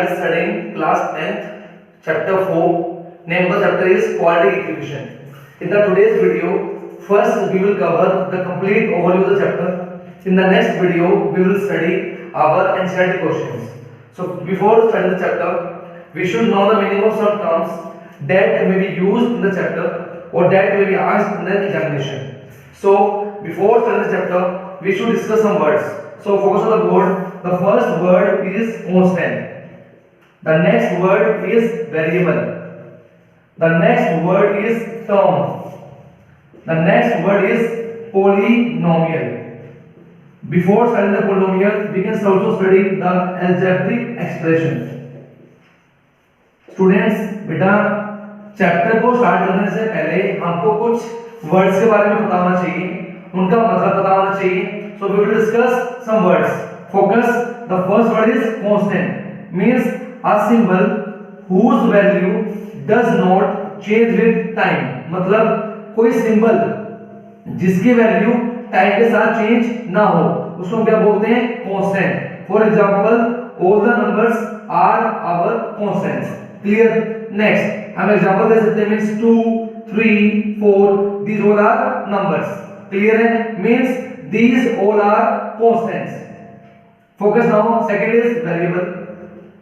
are studying class 10th, chapter 4. Name of the chapter is quadratic equation. In the today's video, first we will cover the complete overview of the chapter. In the next video, we will study our NCERT questions. So before studying the chapter, we should know the meaning of some terms that may be used in the chapter or that may be asked in the examination. So before studying the chapter, we should discuss some words. So focus on the board. The first word is constant. The next word is variable. The next word is term. The next word is polynomial. Before studying the polynomial, we can also study the algebraic expression. Students, बेटा chapter को start करने से पहले हमको कुछ words के बारे में पता होना चाहिए, उनका मतलब पता होना चाहिए. So we will discuss some words. Focus. The first word is constant. Means a symbol whose value does not change with time. मतलब कोई सिंबल जिसकी वैल्यू टाइम के साथ चेंज ना हो उसको हम क्या बोलते हैं? Constant. For example, all the numbers are our constants. Clear? Next, हम एग्जांपल दे सकते हैं. Means 2, 3, 4. These all are numbers. Clear है? Means these all are constants. Focus now. Second is variable.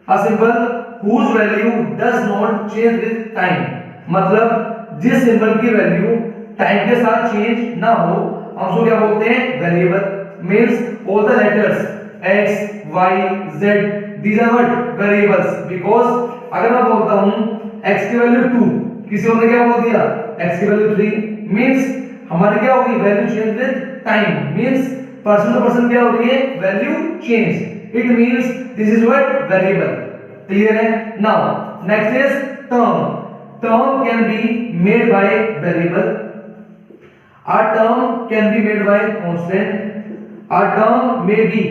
A symbol whose value does not change with time. मतलब जिस symbol की value time के साथ change ना हो हम उसको क्या बोलते हैं? Variable. Means all the letters x, y, z, these are what? Variables. Because अगर मैं बोलता हूँ x की वैल्यू 2, किसी और ने क्या बोल दिया? x की वैल्यू 3. Means हमारी क्या होगी? Value change with time. Means person to person क्या हो रही है? Value change. It means this is what? Variable. Clear है? Now next is term. Term can be made by variable. A term can be made by constant. A term may be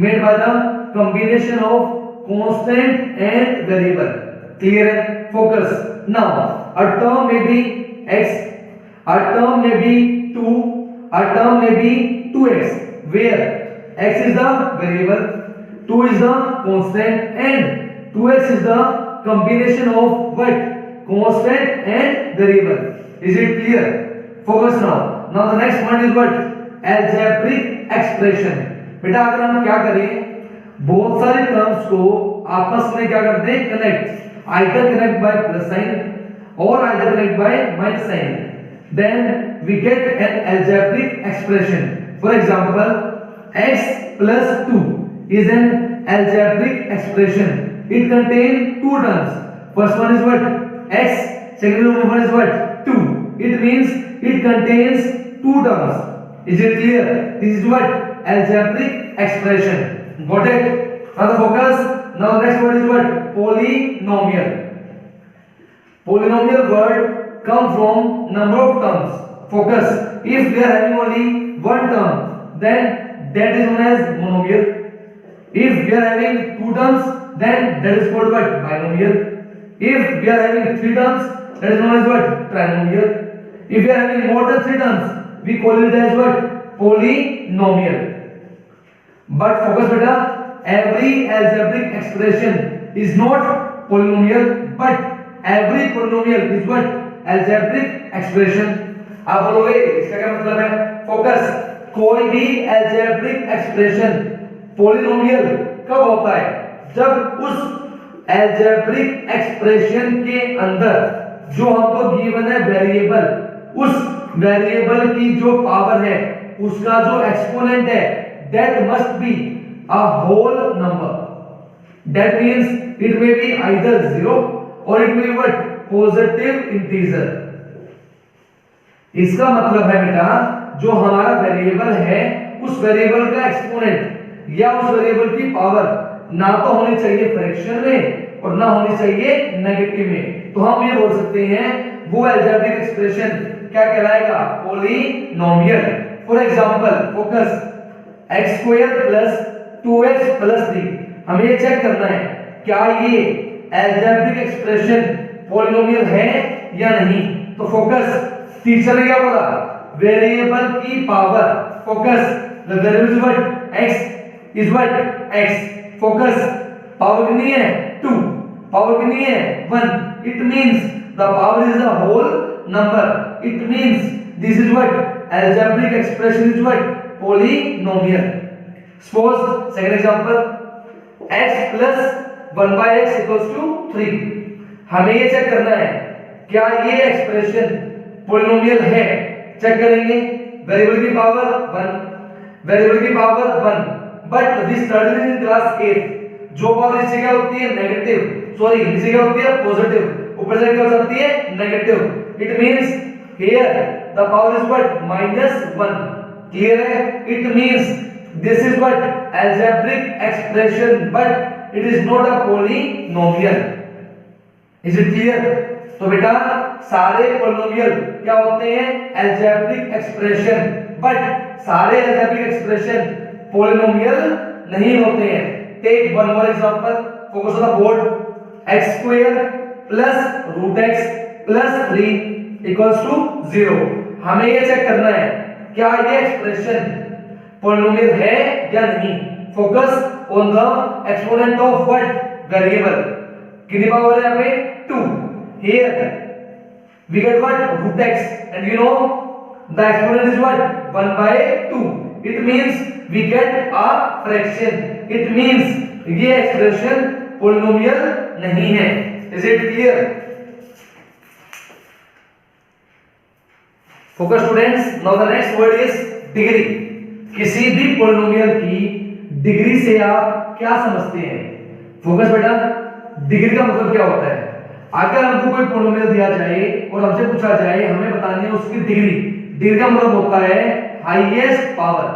made by the combination of constant and variable. Clear है? Focus. Now a term may be x. A term may be 2, a term may be 2x, where x is the variable, 2 is the constant, and 2x is the combination of what? Constant and variable. Is it clear? Focus now. Now the next one is what? Algebraic expression. बेटा अगर हम क्या करें, बहुत सारे terms को आपस में क्या करते हैं? Connect. Either connect by plus sign और either connect by minus sign. Then we get an algebraic expression. For example, x plus 2 is an algebraic expression. It contains two terms. First one is what? X. Second one is what? 2. It means it contains two terms. Is it clear? This is what? Algebraic expression. Got it? Now the focus. Now the next word is what? Polynomial. Polynomial word come from number of terms. Focus. If we are having only one term, then that is known as monomial. If we are having two terms, then that is called what? Binomial. If we are having three terms, that is known as what? Trinomial. If we are having more than three terms, we call it as what? Polynomial. But focus beta, every algebraic expression is not polynomial, but every polynomial is what? Algebraic expression. आप बोलोगे इसका क्या मतलब है? Focus. कोई भी algebraic expression polynomial कब होता है? जब उस algebraic expression के अंदर जो हमको गिवन है वेरिएबल, उस वेरिएबल की जो पावर है उसका जो एक्सपोनेंट है that must be a whole number. That means it may be either 0 or it may be what? Positive integer. इसका मतलब है बेटा जो हमारा वेरिएबल है उस वेरिएबल का एक्सपोनेंट या उस वेरिएबल की पावर ना तो होनी चाहिए फ्रैक्शन में और ना होनी चाहिए नेगेटिव में. तो हम ये बोल सकते हैं वो अलजेब्रिक एक्सप्रेशन क्या कहलाएगा? Polynomial. For example, focus. x² + 2x + 3. हमें ये चेक करना है क्या ये अलजेब्रिक एक्सप्रेशन पॉलिनोमियल है या नहीं. तो फोकस. टीचर ने क्या बोला? वेरिएबल की power. Focus. The variable is what? x is what? x. Focus. Power कितनी है? 2. पावर भी नहीं है 1, it means the power is the whole number, it means this is what algebraic expression is what polynomial. Suppose second example x plus 1 by x equals to 3. हमें ये check करना है क्या ये एक्सप्रेशन पॉलिनोमियल है, चेक करेंगे। Variable की power 1, variable की power 1, but we studied in class 8 जो पावर नीचे क्या होती है नेगेटिव, सॉरी नीचे क्या होती है पॉजिटिव, ऊपर से क्या हो जाती है negative, it means here the power is what -1, clear है। It means this is what algebraic expression but it is not a polynomial, is it clear? तो बेटा सारे पॉलिनोमियल क्या होते हैं algebraic expression, बट सारे algebraic expression पॉलिनोमियल नहीं होते हैं। Take one more example, focus on the board, x² plus √x plus 3 equals to 0। हमें ये चेक करना है क्या ये एक्सप्रेशन पॉलिनोमियल है या नहीं। Focus on the exponent of what variable, कितनी पावर है यहाँ पे 2, here we get what √x and you know the exponent is what 1 by 2, it means we get a fraction, it means ये expression polynomial नहीं है। is it clear? focus students, now the next word is degree। किसी भी polynomial की degree से आप क्या समझते हैं? फोकस बेटा, डिग्री का मतलब क्या होता है? अगर हमको कोई पॉलिनोमियल दिया जाए और हमसे पूछा जाए हमें बतानी है उसकी डिग्री, डिग्री का मतलब होता है हाईएस्ट पावर।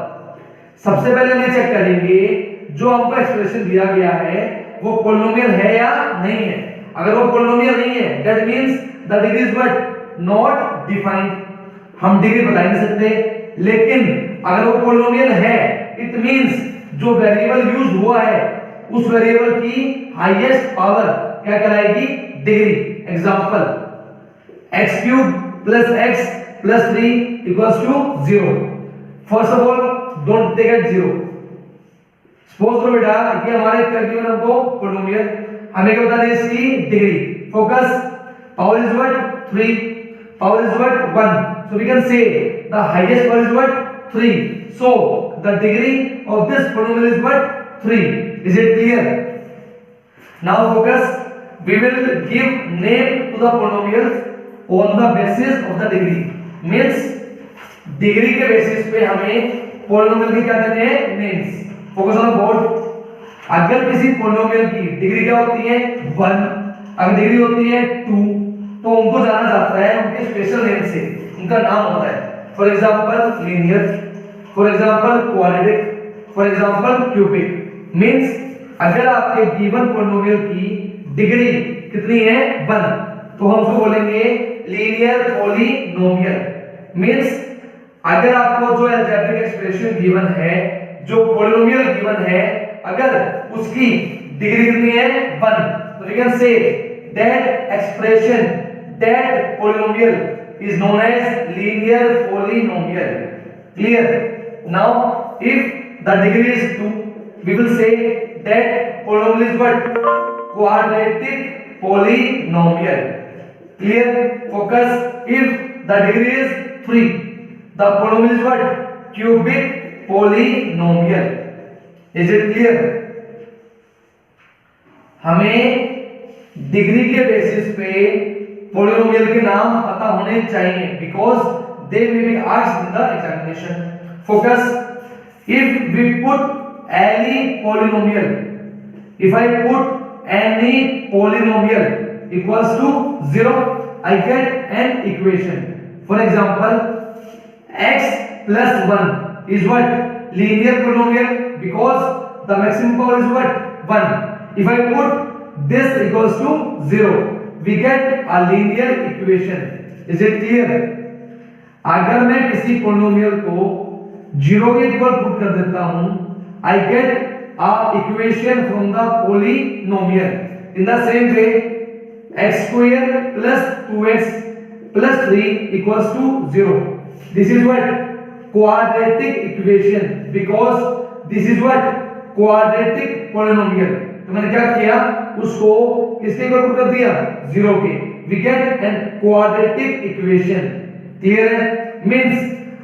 सबसे पहले हम चेक करेंगे जो हमको एक्सप्रेशन दिया गया है वो पॉलिनोमियल है या नहीं है। अगर वो पॉलिनोमियल नहीं है that means the degree is what not defined, हम डिग्री बता नहीं सकते। लेकिन अगर वो पॉलिनोमियल है इट मींस जो वेरिएबल यूज हुआ है उस वेरिएबल की हाईएस्ट पावर क्या कहलाएगी degree. Example x³ plus x plus 3 equals to 0। First of all don't take at 0। Suppose करो बेटा ये हमारे क्या गिवन हमको पॉलिनोमियल, हमें क्या बताना है इसकी degree. Focus power is what 3, power is what 1, so we can say the highest power is what 3, so the degree of this polynomial is what 3, is it clear? Now focus, we will give name to the polynomials on the basis of the degree, means degree के basis पे हमें polynomial की क्या देते हैं names. Focus on the board, अगर किसी polynomial की डिग्री क्या होती है 1, अगर डिग्री होती है 2 तो उनको जाना जाता है उनके स्पेशल नेम से, उनका नाम होता है। For example linear, for example quadratic, for example cubic. Means अगर आपके गिवन पॉलिनोमियल की डिग्री कितनी है 1 तो हम उसको बोलेंगे लीनियर पॉलिनोमियल। मींस अगर आपको जो अलजेब्रिक एक्सप्रेशन गिवन है, जो पॉलिनोमियल गिवन है, अगर उसकी डिग्री कितनी है 1 तो we can say that expression, that polynomial is known as linear polynomial, clear? Now if the degree is 2 we will say that polynomial is what quadratic polynomial, clear? Focus, if the degree is 3 the polynomial is what cubic polynomial, is it clear? हमें degree के basis पे polynomial के नाम पता होने चाहिए because they may be asked in the examination. Focus, if we put any polynomial, if I put any polynomial equals to 0 I get an equation. For example x plus 1 is what linear polynomial because the maximum power is what 1। if I put this equals to 0 we get a linear equation, is it clear? अगर मैं किसी polynomial को 0 के equal put कर देता हूं I get a equation from the polynomial in the same way x² plus 2x plus 3 equals to 0। this is what quadratic equation because this is what quadratic polynomial। तो मैंने क्या किया उसको किसके इक्वल पुट कर दिया, 0 के, we get an quadratic equation. Clear है? मींस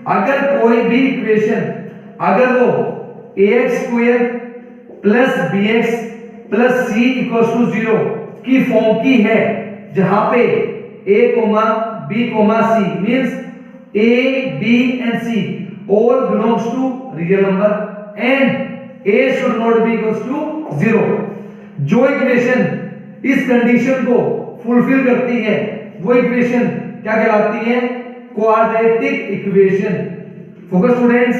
अगर कोई भी इक्वेशन अगर वो ax² plus bx plus c equal to 0 की फॉर्म की है, जहां पे a, b, c means a, b and c all belongs to real number and a should not be equals to 0। जो इक्वेशन इस कंडीशन को फुलफिल करती है वो इक्वेशन क्या कहलाती है, quadratic equation. Focus students,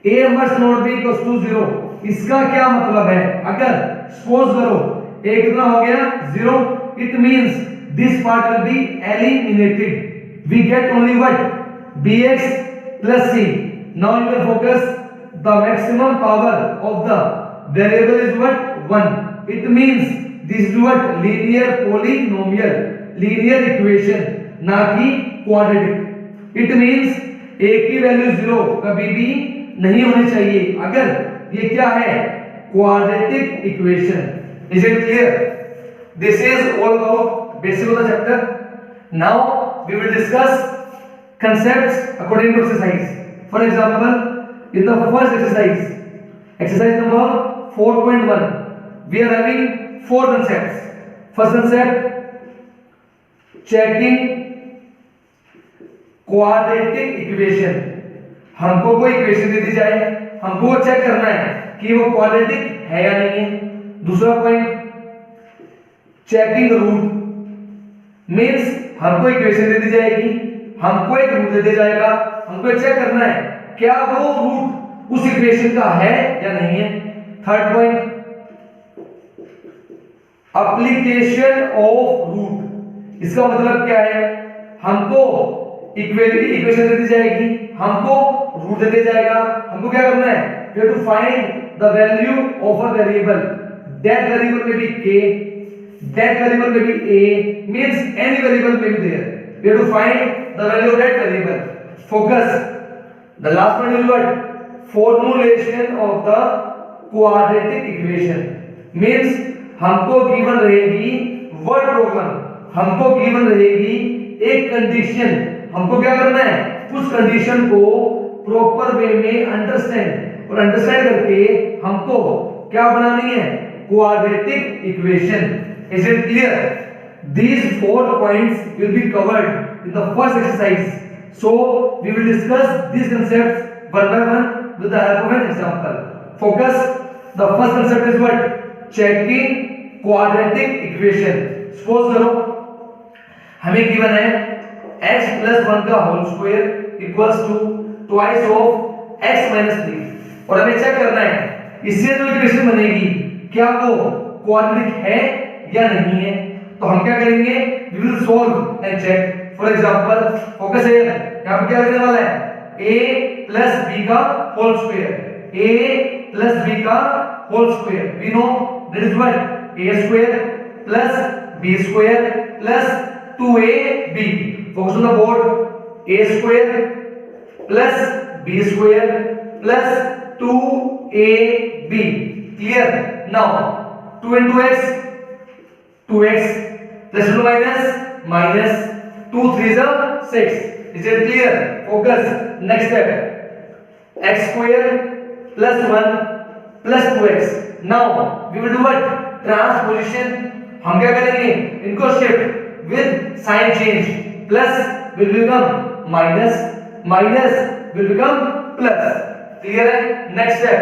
a must not be equals to 0, इसका क्या मतलब है, अगर सपोज करो a कितना हो गया 0, it means this part will be eliminated, we get only what, bx plus c। now you will focus the maximum power of the variable is what, 1, it means this is what, linear polynomial, linear equation, ना कि quadratic। it means a की value 0 कभी भी नहीं होनी चाहिए अगर ये क्या है, quadratic equation. Is it clear? This is all about basic of the chapter. Now we will discuss concepts according to exercise. For example, in the first exercise number 4.1, we are having 4 concepts. First concept, checking quadratic equation। हमको कोई equation दे दी जाए, हमको check करना है कि वो quadratic है या नहीं है। दूसरा पॉइंट, चेकिंग रूट मींस हमको इक्वेशन दे दी जाएगी, हमको एक रूट दे दिया जाएगा, हमको चेक करना है क्या वो रूट उस इक्वेशन का है या नहीं है। Third point, application of root, इसका मतलब क्या है, हमको इक्वेशन दे दी जाएगी, हमको रूट दे दिया जाएगा, हमको क्या करना है, we have to find the value of a variable, that variable may be k, that variable may be a, means any variable may be there, we have to find the value of that variable। focus, the last one is what, formulation of the quadratic equation, means हमको given रहेगी word problem, हमको given रहेगी एक condition, हमको क्या करना है, उस कंडीशन को प्रॉपर वे में अंडरस्टैंड, और अंडरस्टैंड करके हमको क्या बनानी है, quadratic equation. Is it clear? These 4 points will be covered in the first exercise, so we will discuss these concepts one by one with the help of an example। focus, the first concept is what, checking quadratic equation। suppose करो हमें given है x plus 1 का whole square equals to twice of x minus 3, और हमें check करना है इससे जो इक्वेशन बनेगी क्या वो क्वाड्रेटिक है या नहीं है। तो हम क्या करेंगे, we will solve and check। For example, focus है यहां पे क्या लिखने वाला है, a plus b का whole square, a plus b का whole square, we know that is what, a square plus b square plus 2ab। focus on the board, a square plus b square plus 2ab। clear? now 2 into x, 2x plus 2 minus 2 3 is 6। is it clear? focus, next step, x square plus 1 plus 2x। now we will do what, transposition. हम क्या करेंगे, इनको shift with sign change, plus will become minus, minus will become plus. Clear है? Next step,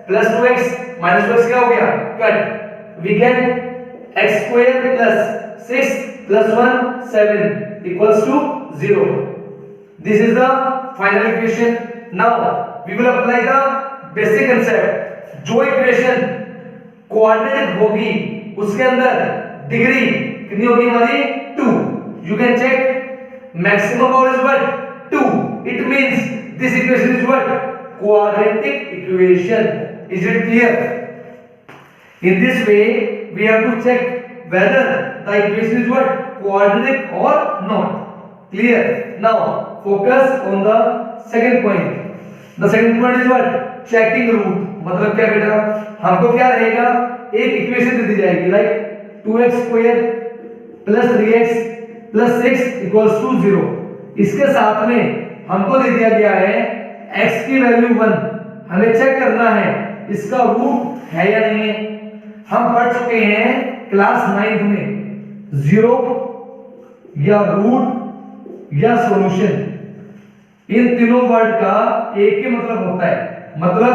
plus 2x minus 2x क्या हो गया, cut, we get x square plus 6 plus 1 7 equals to 0। This is the final equation. Now we will apply the basic concept. जो equation quadratic होगी उसके अंदर degree कितनी होगी हमारी, 2। You can check maximum power is what, 2। It means this equation is what, quadratic equation। is it clear? in this way we have to check whether the equation is what, quadratic or not। clear? now focus on the second point। the second point is what, checking root। मतलब क्या बेटा, हमको क्या रहेगा, एक equation दे दी जाएगी like 2x square plus 3x plus 6 equals to 0। इसके साथ में हमको दे दिया गया है x की वैल्यू 1, हमें चेक करना है इसका रूट है या नहीं है। हम पढ़ चुके हैं क्लास 9th में 0 या रूट या सॉल्यूशन, इन तीनों वर्ड का एक ही मतलब होता है। मतलब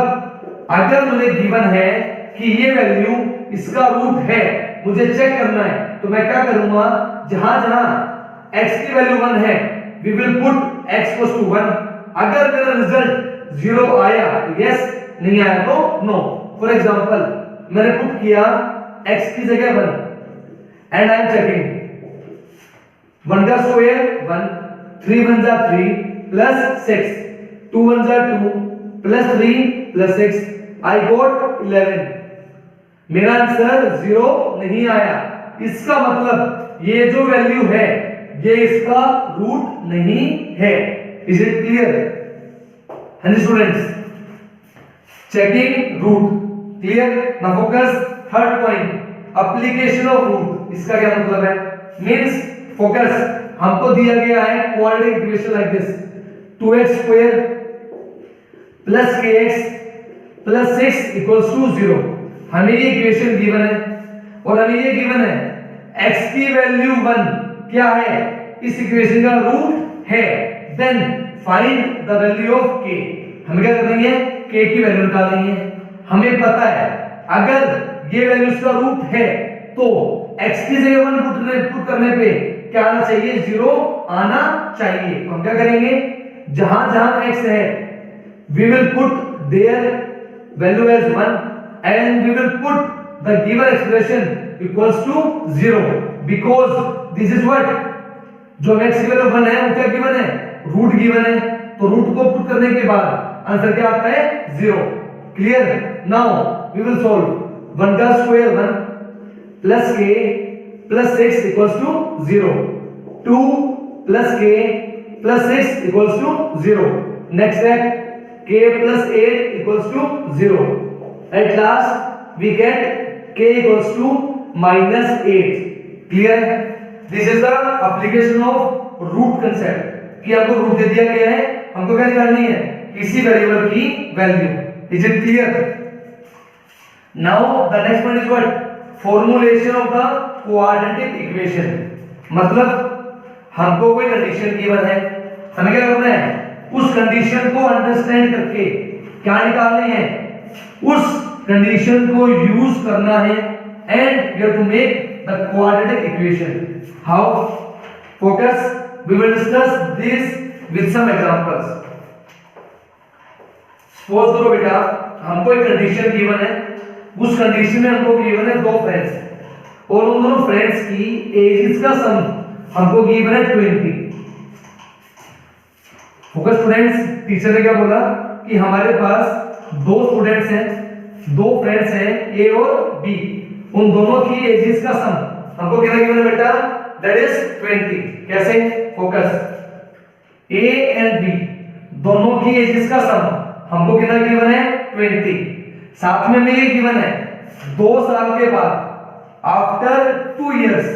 अगर मुझे गिवन है कि ये वैल्यू इसका रूट है, मुझे चेक करना है, तो मैं क्या करूंगा, जहां जहां x की वैल्यू 1 है we will put x equals to 1। अगर मेरा रिजल्ट 0 आया तो यस, नहीं आया तो नो। फॉर एग्जांपल मैंने पुट किया x की जगह 1 एंड आई एम चेकिंग 1 का स्क्वायर 1, 3 1 जा 3 प्लस 6, 2 1 जा 2 प्लस 3 प्लस 6, आई गॉट 11। मेरा आंसर 0 नहीं आया। इसका मतलब ये जो वैल्यू है ये इसका रूट नहीं है। Is it clear? हाँ जी students, checking root clear. Now focus third point, application of root. इसका क्या मतलब है? मींस फोकस, हमको दिया गया है quadratic equation like this 2x square plus kx plus 6 equals to 0। हमें ये इक्वेशन गिवन है और हमें ये गिवन है x की वैल्यू 1 क्या है, इस इक्वेशन का रूट है। Then find the value of k। हमें क्या करनी है, k की वैल्यू निकालनी है। हमें पता है अगर ये वैल्यू इसका रूट है तो x की जगह 1 पुट करने पे क्या आना चाहिए, 0 आना चाहिए। तो हम क्या करेंगे, जहां जहां x है we will put their value as 1 and we will put the given expression equals to 0 because this is what, जो x की वैल्यू 1 है वो क्या गिवन है, रूट गिवन है। तो रूट को पुट करने के बाद आंसर क्या आता है, 0। Clear? Now we will solve 1 का square 1 plus k plus 6 equals to 0, 2 plus k plus 6 equals to 0। Next है k plus 8 equals to 0। At last we get k equals to -8। Clear? This is the application of root concept कि आपको root दे दिया गया है, हमको क्या निकालनी है, किसी वेरिएबल की value. Is it clear? Now the next point is what, formulation of the quadratic equation. मतलब हमको कोई कंडीशन गिवन है, हमें क्या करना है, उस कंडीशन को अंडरस्टैंड करके क्या निकालने हैं, उस कंडीशन को यूज करना है and we have to make the quadratic equation. How? Focus, we will discuss this with some examples. Suppose करो बेटा हमको एक कंडीशन गिवन है, उस कंडीशन में हमको गिवन है दो फ्रेंड्स और उन दोनों फ्रेंड्स की एजेस का सम हमको गिवन है 20। फोकस स्टूडेंट्स, टीचर ने क्या बोला कि हमारे पास दो स्टूडेंट्स हैं, दो फ्रेंड्स हैं ए और बी, उन दोनों की एजेस का सम हमको कितना गिवन है बेटा, दैट इज 20। कैसे? फोकस, ए एंड बी दोनों की एजेस का सम हमको कितना गिवन है, 20। साथ में ये गिवन है 2 साल के बाद आफ्टर 2 इयर्स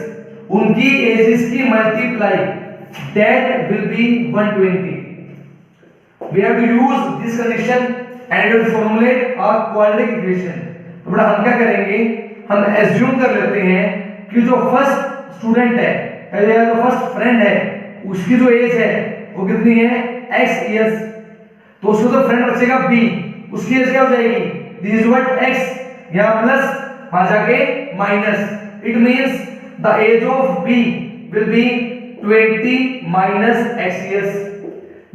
उनकी एजेस की multiply that will be 120। We have to use this condition and to formulate a quadratic equation। तो बड़ा हम क्या करेंगे, हम एज्यूम कर लेते हैं कि जो फर्स्ट स्टूडेंट है या जो फर्स्ट फ्रेंड है उसकी जो एज है वो कितनी है, x इयर्स। तो उसको तो फ्रेंड बचेगा b, उसकी एज क्या हो जाएगी, दिस इज व्हाट x, यहां प्लस वहां जाके minus. It means the age of b will be 20 minus x years.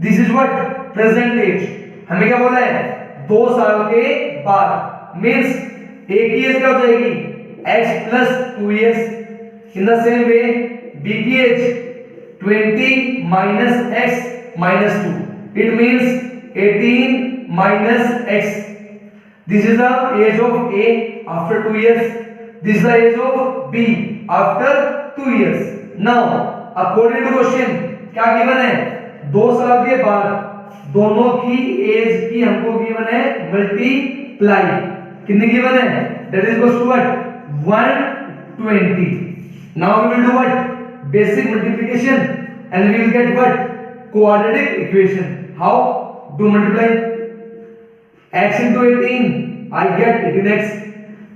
This is what present age. हमें क्या बोला है, 2 साल के बाद, मींस a की एज क्या हो जाएगी, x plus 2 years. In the same way b की age 20 minus x minus 2, it means 18 minus x। This is the age of A after 2 years. This is the age of B after 2 years. Now, according to question, क्या given है, 2 साल के बाद दोनों की as की हमको गिवन है मल्टीप्लाई, कितनी गिवन है, that is equals to what 120. Now we will do what basic multiplication and we will get what quadratic equation. How to multiply x into 18, I get 18x,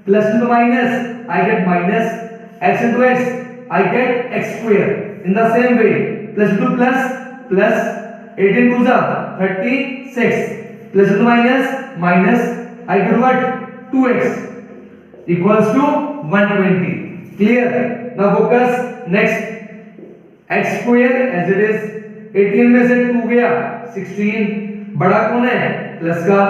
plus into minus, I get minus x into x, I get x square. In the same way, plus into plus, plus 18 to the 36, plus into minus, minus, I get what 2x equals to 120. Clear? Now focus next, x square as it is, 18 में से 2 गया 16, बड़ा कौन है plus का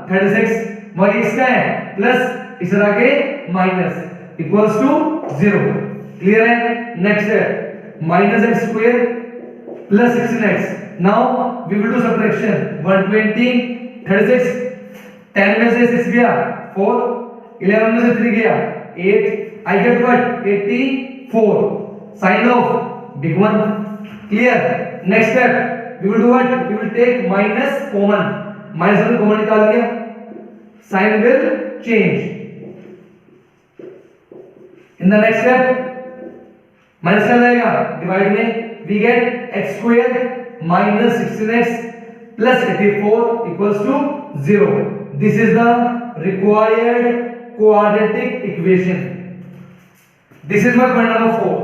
36, वही इसका है प्लस इस तरह के माइनस इक्वल्स टू 0. क्लियर है? नेक्स्ट है minus x square plus 16x. Now we will do subtraction. 120 36, 10 में से 6 गया 4, 11 में से 3 गया 8, I get what 84. Sign of big one. Clear? Next step we will do what, we will take minus common, minus में common निकाल लिया, sign will change. In the next step minus क्या जाएगा divide में, we get x square minus 16x plus 84 equals to 0. This is the required quadratic equation. This is my point number 4,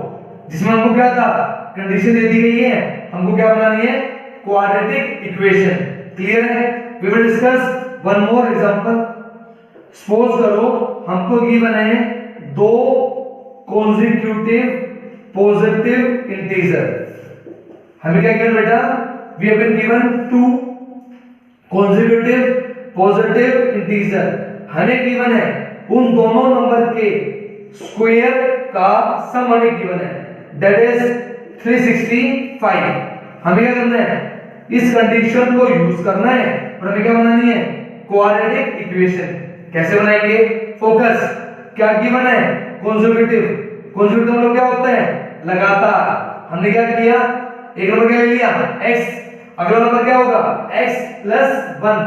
जिसमें हमको क्या था कंडीशन दे दी गई है, हमको क्या बनानी है क्वाड्रेटिक इक्वेशन. क्लियर है? We will discuss one more example. Suppose करो हमको गिवन है दो कॉन्जिक्यूटिव पॉजिटिव इंटीजर. हमें क्या गिवन बेटा, we have been given two consecutive positive integer. हमें गिवन है उन दोनों नंबर के स्क्वायर का सम हमें गिवन है, दैट इज 365. हमें क्या करना है, इस कंडीशन को यूज करना है और हमें क्या बनानी है क्वाड्रेटिक इक्वेशन. कैसे बनाएंगे? फोकस. क्या गिवन है कॉन्जिक्यूटिव. कॉन्जिक्यूटिव मतलब क्या होता है लगातार. हमने क्या किया, एक नंबर क्या ले लिया x, अगला नंबर क्या होगा x plus 1.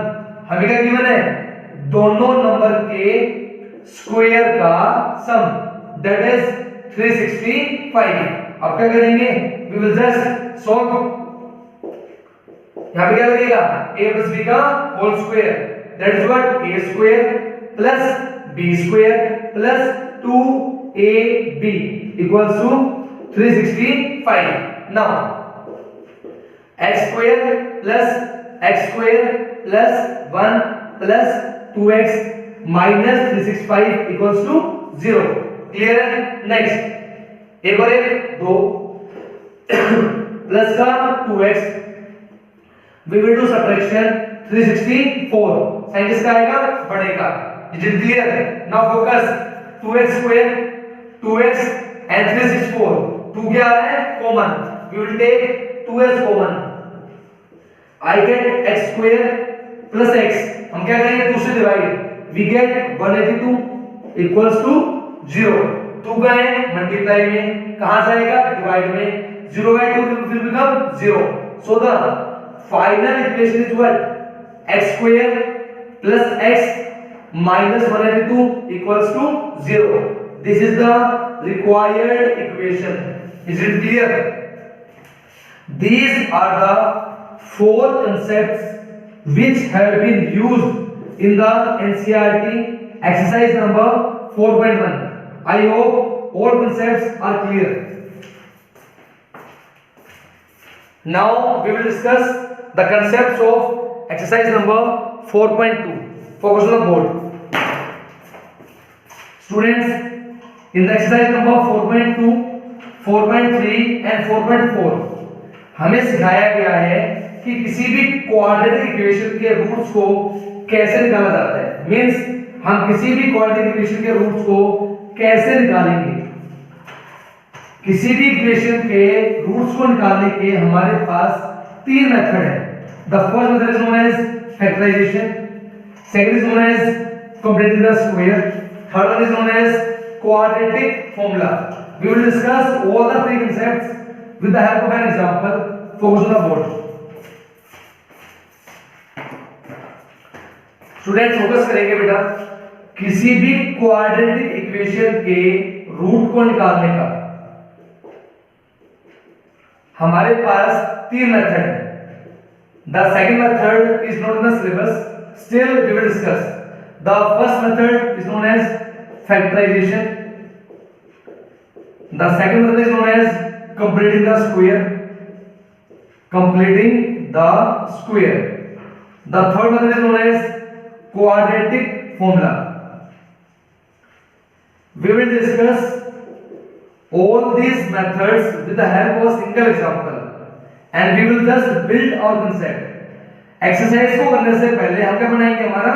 हमें क्या गिवन है दोनों नंबर के स्क्वायर का सम, दैट इज 365. अब क्या करेंगे, वी विल जस्ट सॉल्व. यहां पे क्या लगेगा a plus b का whole square, that is what a square plus b square plus 2ab equals to 365. Now x square plus 1 plus 2x minus 365 equals to 0. Clear है? Next एक और एक 2 plus का 2x, we will do subtraction 364. Sign किसका आएगा बड़े का. Is it clear? Now focus 2x square 2x and 364. 2 क्या आ रहा है common, we will take 2s common. I get x square plus x, हम क्या करेंगे 2 से divide, we get 182 equals to 0. 2 गए मल्टीप्लाई में, कहां जाएगा डिवाइड में, 0 by 2 will become 0. So the final equation is what, x square plus x minus 182 equals to 0. This is the required equation. Is it clear? These are the 4 concepts which have been used in the NCERT exercise number 4.1. I hope all concepts are clear. Now we will discuss the concepts of exercise number 4.2. Focus on the board. Students, in the exercise number 4.2, 4.3 and 4.4 हमें सिखाया गया है कि किसी भी quadratic equation के roots को कैसे निकाला जाता है. मींस हम किसी भी क्वाड्रेटिक इक्वेशन के रूट्स को कैसे निकालेंगे. किसी भी इक्वेशन के रूट्स को निकालने के हमारे पास 3 मेथड है. The first method is known as factorisation, second is known as completing the square, third one is known as quadratic formula. We will discuss all the 3 concepts with the help of an example. Focus on the board. Student focus करेंगे बेटा. किसी भी quadratic equation के root को निकालने का हमारे पास तीन मेथड है। The second method is not in the syllabus, still we will discuss. The first method is known as factorisation, the second method is known as completing the square, completing the square. The third method is known as quadratic formula. We will discuss all these methods with the help of a single example and we will just build our concept. Exercise को करने से पहले हम क्या बनाएंगे, हमारा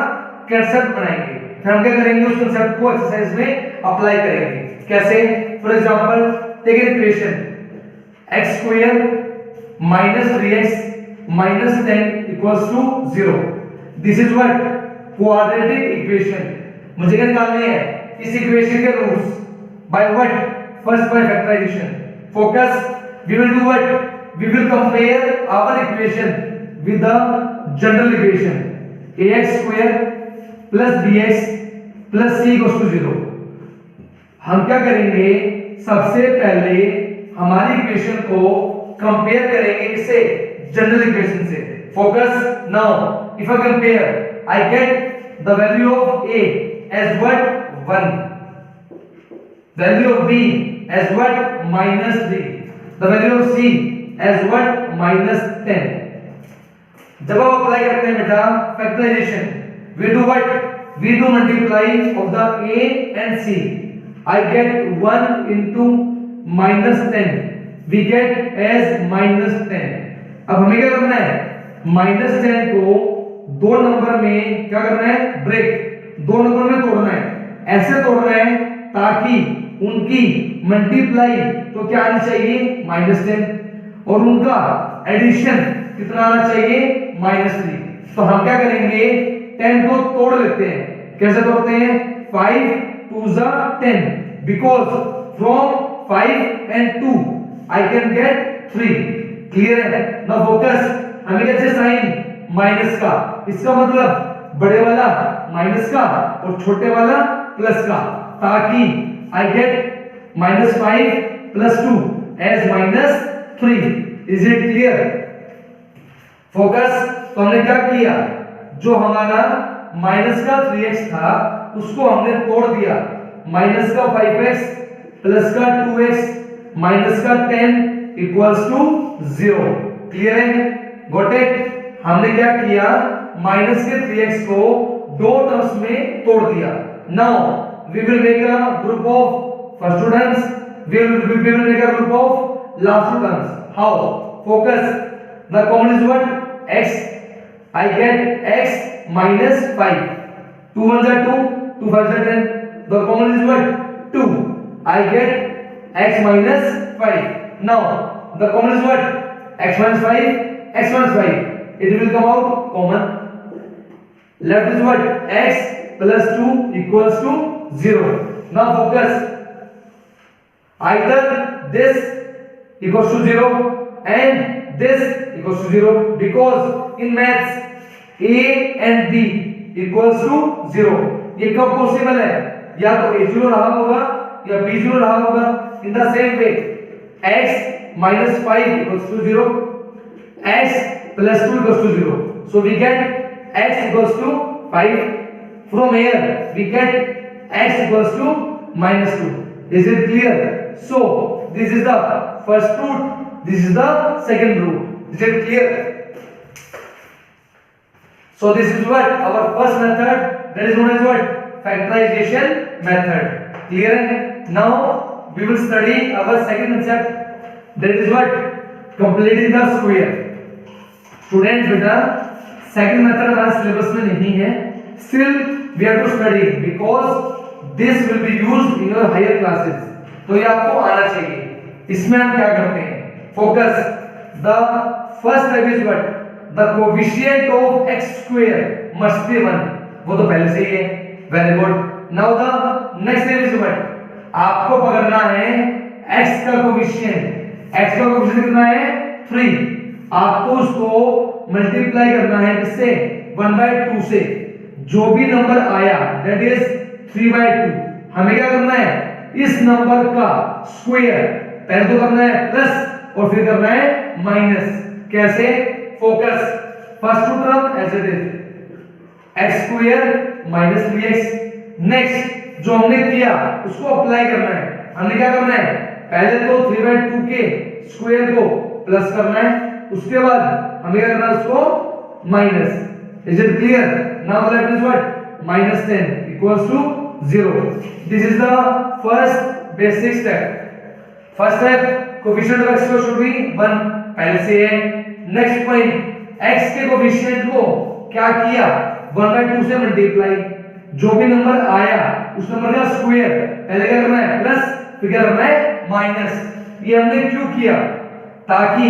concept बनाएंगे, फिर हम क्या करेंगे, उस कंसेप्ट को एक्सरसाइज में अप्लाई करेंगे। कैसे? For example take an equation x square minus 3x minus 10 equals to 0. This is what quadratic equation. मुझे क्या निकालनी है, इस इक्वेशन के roots. by what? First by factorization. Focus. We will do what? We will compare our equation with the general equation ax square plus bx plus c equals to 0. हम क्या करेंगे, सबसे पहले हमारी इक्वेशन को कंपेयर करेंगे इससे, जनरल इक्वेशन से। Focus. Now if I compare I get the value of a as what 1, value of b as what -3, the value of c as what -10। जब आप अप्लाई करते हैं बेटा factorisation, we do what? We do multiply of the a and c. I get 1 into -10, we get as -10। अब हमें क्या करना है, -10 को दो नंबर में क्या करना है, ब्रेक, दो नंबर में तोड़ना है। ऐसे तोड़ना है ताकि उनकी मल्टीप्लाई तो क्या आनी चाहिए, -10, और उनका एडिशन कितना आना चाहिए, -3। तो हम क्या करेंगे, 10 को तोड़ लेते हैं। कैसे तोड़ते हैं, 5 2 10, because from 5 and 2 I can get 3। Clear है ना? फोकस। हमें कैसे साइन माइनस का, इसका मतलब बड़े वाला माइनस का और छोटे वाला प्लस का, ताकि I get -5 + 2 as -3। Is it clear? Focus. तो हमने क्या किया, जो हमारा माइनस का 3x था उसको हमने तोड़ दिया, माइनस का 5x प्लस का 2x माइनस का 10 इक्वल्स टू 0। क्लियर है? Got it? हमने क्या किया, माइनस के 3x को दो टर्म्स में तोड़ दिया। Now we will make a group of first two terms, we will make a group of last two terms. How? Focus. The common is what, x। I get x minus 5, 2 1 2, 2 5 10, the common is what, 2। I get x minus 5। Now the common is what, x minus 5, x minus 5, it will come out common। Left is what, x plus 2 equals to 0। Now focus, either this equals to 0 and this equals to 0, because in maths a and b equals to 0। ये कब possible है, या तो a0 रहा होगा या b0 रहा होगा। इन the same way x minus 5 equals to 0, x plus 2 equals to 0, so we get x equals to 5। from here we get x equals to -2। is it clear? So this is the first root, this is the second root। is it clear? So this is what our first method, that is known as what, factorization method। clear? Now we will study our second concept, that is what, completing the square। students बेटा second method हमारे syllabus में नहीं है, still we have to study because this will be used in your higher classes। तो ये आपको आना चाहिए। इसमें हम क्या करते हैं, focus। the first step is what, the coefficient of x square must be 1। वो तो पहले से ही है, very good। now the next step is what, आपको पकड़ना है x का कोएफिशिएंट। x का कोएफिशिएंट कितना है, 3। आपको उसको मल्टीप्लाई करना है किससे, 1/2 से। जो भी नंबर आया दैट इज 3/2। हमें क्या करना है, इस नंबर का स्क्वायर पहले तो करना है प्लस और फिर करना है माइनस। कैसे, focus, first term as it is x square minus 3x। Next जो हमने किया उसको अप्लाई करना है। हमने क्या करना है, पहले तो 3/2 के स्क्वायर को प्लस करना है, उसके बाद हमें क्या करना है, उसको minus. Is it clear? Now let is what, -10 equals to 0। This is the first basic step. First step, coefficient of x should be 1 पहले से है। नेक्स्ट पॉइंट, x के कोएफिशिएंट को क्या किया, 1/2 से मल्टीप्लाई, जो भी नंबर आया उस नंबर का स्क्वायर पहले क्या करना है प्लस, फिर क्या करना है माइनस। ये हमने क्यों किया, ताकि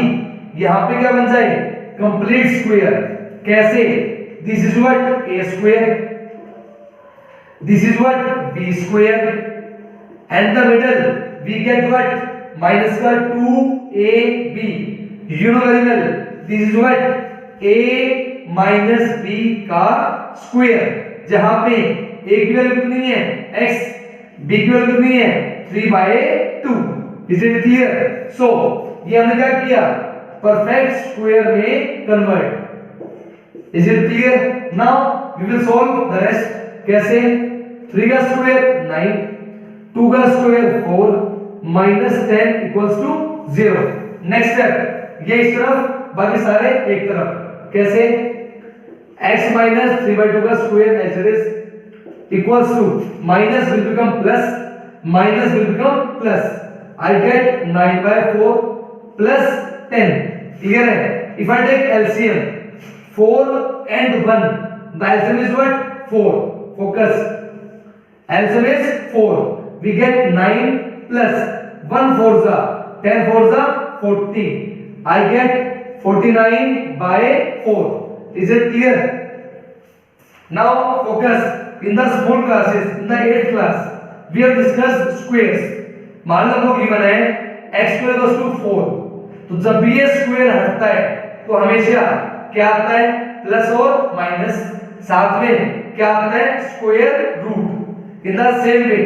यहां पे क्या बन जाए, कंप्लीट स्क्वायर। कैसे, this is what a square, this is what b square, and the middle we get what minus का 2ab। You know very well, this is what a minus b का स्क्वायर, जहां पे a की value कितनी है x, b की value कितनी है 3/2। Is it clear? सो ये हमने क्या किया, परफेक्ट स्क्वायर में convert. Is it clear? Now we will solve the rest. कैसे, 3 का स्क्वायर 9, 2 का square 4, -10 equals to 0। Next step, ये इस तरफ, बाकी सारे एक तरफ। कैसे, x minus 3/2 का square as it is equals to minus will become plus, minus will become plus. I get 9/4 plus 10। Clear है? If I take LCM 4 and 1, the LCM is what 4। focus, LCM is 4, we get 9 plus 1 4s are 10 4s are 40, I get 49/4। Is it clear? Now focus, in the small classes, in the 8th class we have discussed squares। मान लो हमको given है x square equals to 4, तो जब भी ये square हटता है तो हमेशा क्या आता है, प्लस और माइनस, साथ में क्या आता है square root. In the same way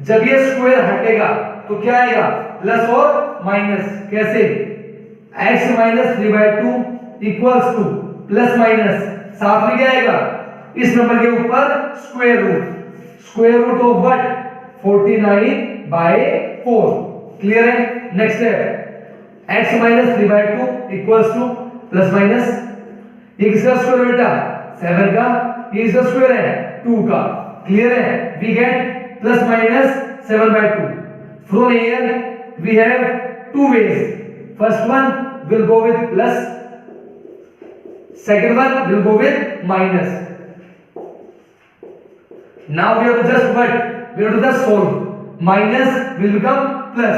जब ये स्क्वायर हटेगा तो क्या आएगा, प्लस और माइनस। कैसे, x minus 3/2 equals to plus minus, साथ में क्या आएगा, इस नंबर के ऊपर square root, square root of what 49/4। Clear है? नेक्स्ट है x minus 3/2 equals to plus minus, ये किसका स्क्वायर बेटा 7 का, ये इसका स्क्वायर है 2 का। क्लियर है? We get plus minus 7/2। From here we have two ways, first one will go with plus, second one will go with minus। now we have to just what, we have to just solve, minus will become plus,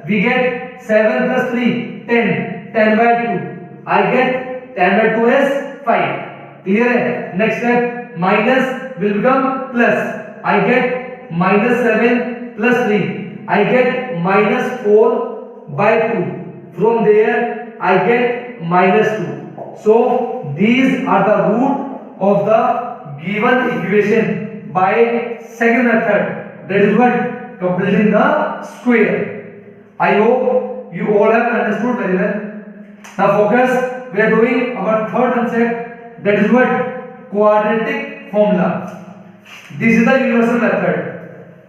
we get 7 plus 3 10, 10/2, I get 10/2 as 5। clear है? next step, minus will become plus, I get -7 plus 3, I get -4/2। from there I get -2। so these are the root of the given equation by second method, that is what, completing the square। I hope you all have understood very well। now focus, we are doing our third concept, that is what, quadratic formula। this is the universal method।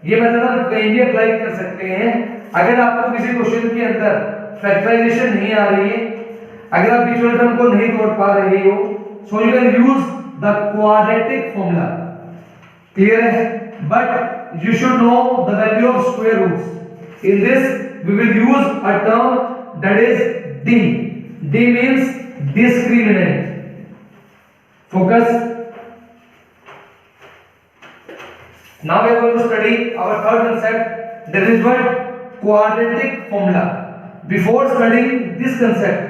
ये method हम कहीं भी apply कर सकते हैं। अगर आपको किसी क्वेश्चन के अंदर फैक्टराइजेशन नहीं आ रही है, अगर आप बीच वाले टर्म को नहीं तोड़ पा रहे हो, so you can use the quadratic formula. Clear है? But you should know the value of square roots. In this we will use a term that is d। d means discriminant। focus, now we are going to study our third concept, that is what, quadratic formula। before studying this concept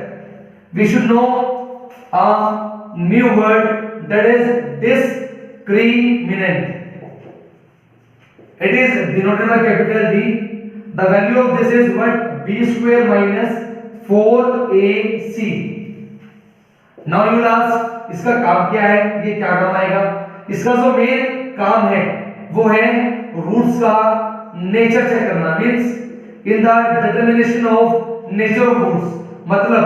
we should know a new word, that is discriminant। it is denoted by capital D। the value of this is what, b square minus 4ac। now you will ask, इसका काम क्या है, ये क्या काम आएगा? इसका जो मेन काम है वो है रूट्स का नेचर चेक करना। Means in the determination of nature of roots, मतलब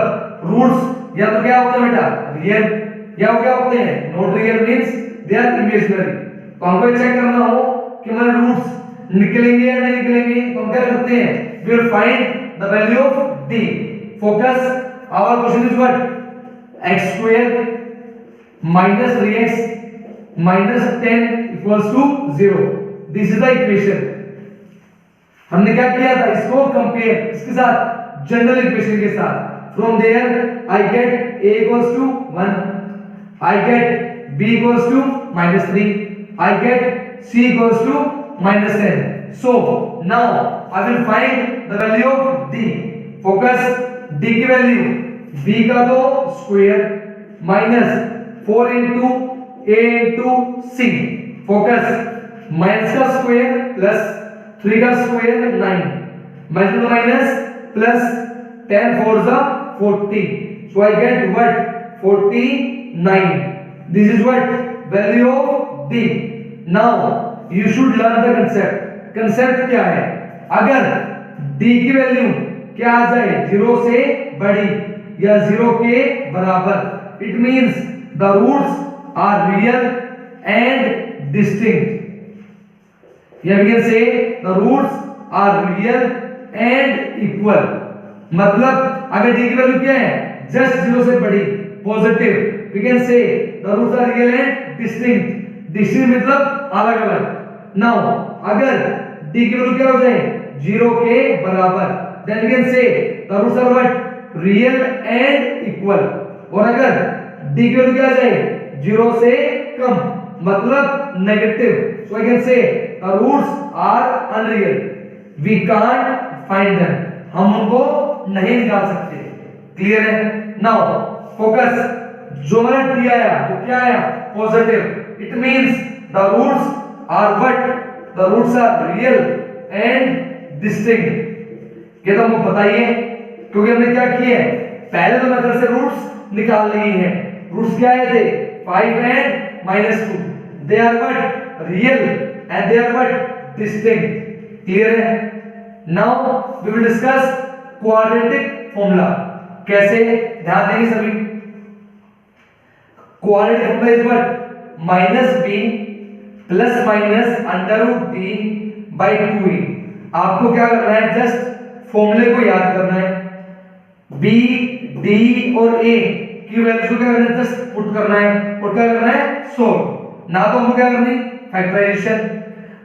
रूट्स या तो क्या होते हैं बेटा रियल, या वो क्या होते हैं not real, means they are imaginary. तो हमको चेक करना हो कि हमारे रूट्स निकलेंगे या नहीं निकलेंगे, तो हम क्या करते हैं, we will find the value of d। Focus our question is what, x square minus 3x minus 10 equals to 0। This is the equation. हमने क्या किया था, इसको कंपेयर इसके साथ जनरल इक्वेशन के साथ। From there I get a equals to 1, I get b equals to -3, I get c equals to -10। So now I will find the value of d। Focus, d की value b का तो square minus 4 into a into c। Focus minus का square plus 3 का square 9 minus minus plus 10 4 जा 40। So I get what 49। This is what value of d। Now you should learn the concept। concept क्या है, अगर d की value क्या आ जाए 0 से बड़ी या 0 के बराबर, it means the roots are real and distinct। या we can say the roots are real and equal। मतलब अगर d की वैल्यू क्या है जस्ट 0 से बड़ी positive, we can say the roots are real and distinct। distinct मतलब अलग अलग। now अगर d की वैल्यू क्या हो जाए 0 के बराबर, then we can say the roots are what real and equal। और अगर d की वैल्यू क्या आ जाए 0 से कम मतलब negative, so I can say the roots are unreal, we can't find them। हम उनको नहीं निकाल सकते। क्लियर है? नाउ फोकस, जो हमारा d आया तो क्या आया positive, it means the roots are what, the roots are real and distinct. ये तो हमको बताइए, क्योंकि हमने क्या किया है पहले तो मेथड से रूट्स निकाल लिए हैं। रूट्स क्या आए थे 5 and -2, they are what real and they are what distinct. Clear है? Now we will discuss quadratic formula. कैसे, ध्यान देंगे सभी। Quadratic formula is what -b plus minus under root d by 2e। आपको क्या करना है, जस्ट फॉर्मूले को याद करना है। b d और a की वैल्यू को क्या करना है, जस्ट पुट करना है और क्या करना है सोल्व। ना तो हमको क्या करनी फैक्टराइजेशन,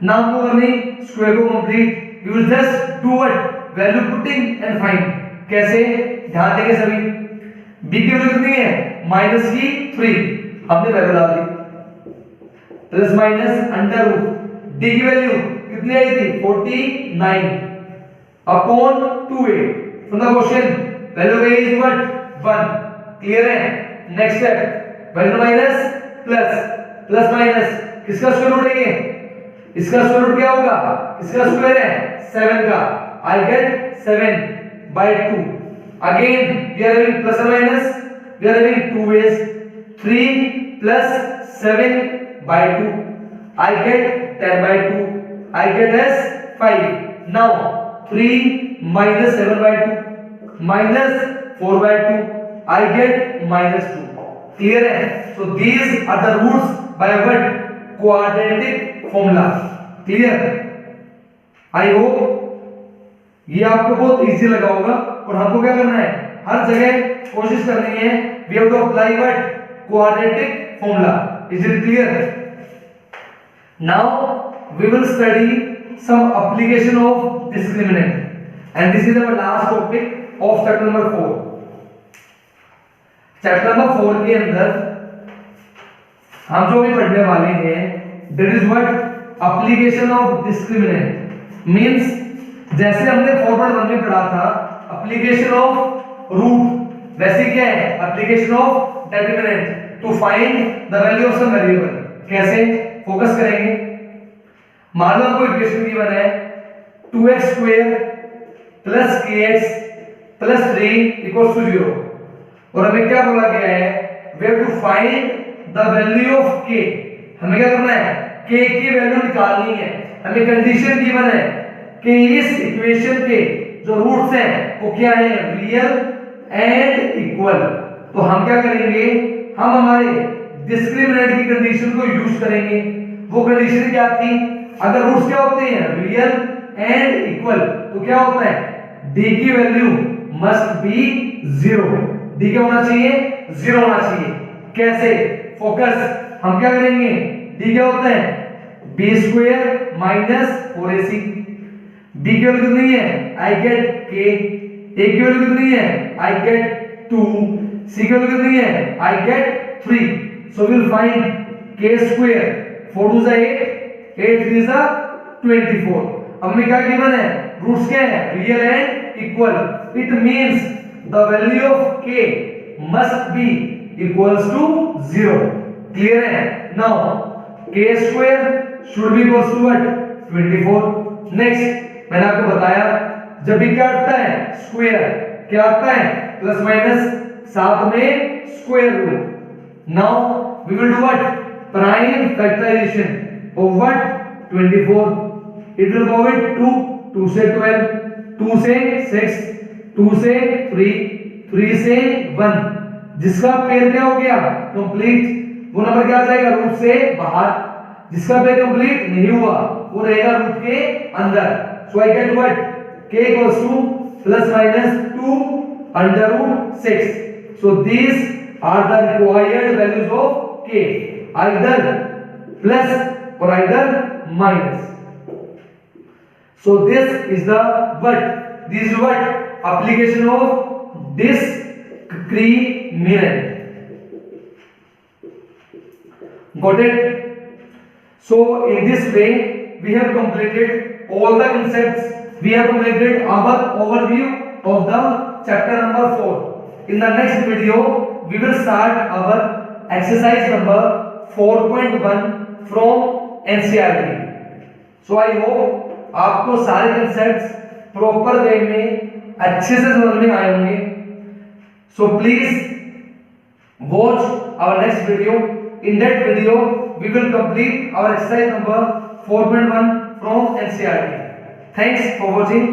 ना हमको करनी स्क्वायर को complete, you will just do what value putting and find. कैसे, ध्यान देंगे सभी। b की वैल्यू कितनी है -3, हमने वैल्यू डाल दी, plus minus under root d की वैल्यू कितनी आई थी 49 upon 2a। From the question value a is what 1। Clear है? Next step, value minus plus, plus minus किसका स्क्वायर रूट है, इसका स्क्वायर रूट क्या होगा, इसका स्क्वायर है 7 का, I get 7 by 2। again we are having plus or minus, we are having 2 ways, 3 plus 7 by 2, I get 10 by 2, I get as 5। now 3 minus 7 by 2 minus 4 by 2, I get -2। clear है? so these are the roots by what quadratic formula। clear? I hope ये आपको बहुत easy लगा होगा। और हमको क्या करना है, हर जगह कोशिश करनी है we have to apply what quadratic formula. Is it clear? Now we will study some application of discriminant and this is our last topic of chapter number 4। Chapter number 4 के अंदर हम जो भी पढ़ने वाले हैं that is what application of discriminant. Means जैसे हमने फॉरवर्ड 1 में पढ़ा था एप्लीकेशन ऑफ रूट, वैसे क्या है application of determinant to find the value of some variable. कैसे, फोकस करेंगे। मान लो हमको इक्वेशन गिवन है 2x² plus kx plus 3 equals to 0 और हमें क्या बोला गया है we have to find the value of k। हमें क्या करना है k की वैल्यू निकालनी है, हमें कंडीशन गिवन है कि इस इक्वेशन के जो रूट्स हैं वो क्या है, रियल एंड इक्वल। तो हम क्या करेंगे, हम हमारे डिस्क्रिमिनेंट की कंडीशन को यूज करेंगे। वो कंडीशन क्या थी, अगर रूट्स क्या होते हैं, रियल एंड इक्वल, तो क्या होता है, d की वैल्यू मस्ट बी 0, d क्या होना चाहिए, 0 होना चाहिए। कैसे, फोकस, हम क्या करेंगे, d क्या होता है, b² माइनस 4ac, d की वैल्यू कितनी है, I get k, a की वैल्यू कितनी है, I get 2, c की वैल्यू कितनी है, I get 3। so we'll find k², 4 2 8, 8 3 24। अब में क्या गिवन है, रूट्स क्या है, real and equal, it means the value of k must be equals to 0। Clear है, now k² should be equals to what, 24। Next मैंने आपको बताया जब भी क्या आता है, स्क्वायर, क्या आता है, प्लस माइनस, साथ में square root. Now we will do what, prime factorisation of what, 24। It will go with 2, 2 से 12, 2 से 6, 2 से 3, 3 से 1, जिसका पेयर क्या हो गया, कंप्लीट, वो नंबर क्या आ जाएगा, रूट से बाहर। जिसका पेयर कंप्लीट नहीं हुआ वो रहेगा रूट के अंदर। So I get what, k equals to plus minus 2 under root 6। So these are the required values of k, either plus और either minus. So this is the what? This is what? Application of discriminant. Got it? So in this way we have completed all the concepts. We have completed our overview of the chapter number 4. In the next video we will start our exercise number 4.1 from NCERT. So I hope आपको सारे concepts proper way में अच्छे से समझ में आए होंगे। So please watch our next video. In that video we will complete our exercise number 4.1 from NCERT। Thanks for watching.